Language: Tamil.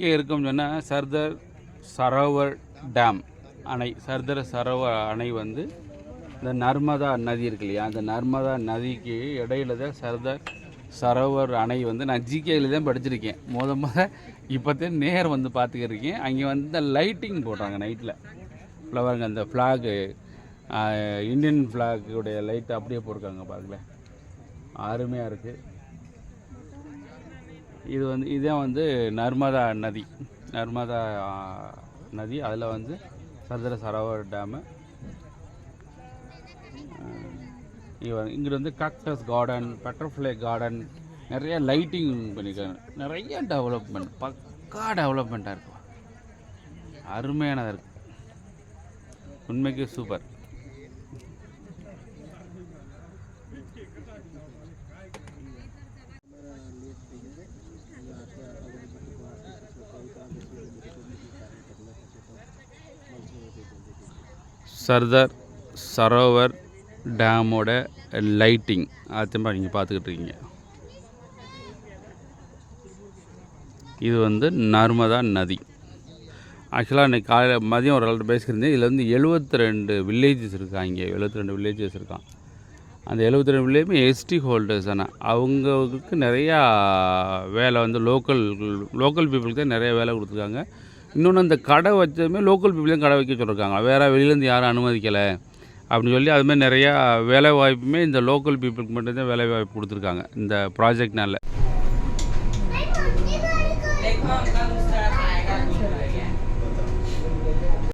எங்கே இருக்குன்னு சொன்னால் சர்தார் சரோவர் டேம் அணை. சர்தார் சரோவர் அணை வந்து இந்த நர்மதா நதி இருக்கு இல்லையா, அந்த நர்மதா நதிக்கு இடையில தான் சர்தார் சரோவர் அணை வந்து நான் ஜிகேயில் தான் படிச்சிருக்கேன். இப்போ தான் நேர் வந்து பார்த்துக்கிருக்கேன். அங்கே வந்து லைட்டிங் போடுறாங்க நைட்டில். ஃப்ளவருங்க அந்த ஃப்ளாகு, இந்தியன் ஃப்ளாகுடைய லைட் அப்படியே போட்டிருக்காங்க பாருங்கள, அருமையாக இருக்குது. இது வந்து இதுதான் வந்து நர்மதா நதி. நர்மதா நதி அதில் வந்து சர்தார் சரோவர் டேமு. இங்கே வந்து காக்டஸ் கார்டன், பட்டர்ஃப்ளை கார்டன், நிறைய லைட்டிங் பண்ணியிருக்காங்க. நிறைய டெவலப்மெண்ட், பக்கா டெவலப்மெண்ட்டாக இருக்கும். அருமையானதாக இருக்குது, உண்மைக்கு சூப்பர். சர்தார் சரோவர் டேமோட லைட்டிங் அதுமா நீங்கள் பார்த்துக்கிட்டு இருக்கீங்க. இது வந்து நர்மதா நதி. ஆக்சுவலாக இன்றைக்கி காலையில் மதியம் ஒரு ஆள்கிட்ட பேசியிருந்தேன். இதில் வந்து 72 வில்லேஜஸ் இருக்காங்க. 72 வில்லேஜஸ் இருக்கான். அந்த 72 வில்லேஜுமே எஸ்டி ஹோல்டர்ஸ். ஆனால் அவங்களுக்கு நிறையா வேலை வந்து லோக்கல் பீப்புளுக்கு தான் நிறைய வேலை கொடுத்துருக்காங்க. இன்னொன்று அந்த கடை வச்சதுமே லோக்கல் பீப்புள் தான் கடை வைக்க சொல்லியிருக்காங்க. வேறு வெளியிலேருந்து யாரும் அனுமதிக்கலை அப்படின்னு சொல்லி அதுமாதிரி நிறையா வேலை வாய்ப்புமே இந்த லோக்கல் பீப்புளுக்கு மட்டும்தான் வேலை வாய்ப்பு கொடுத்துருக்காங்க இந்த ப்ராஜெக்ட்னால.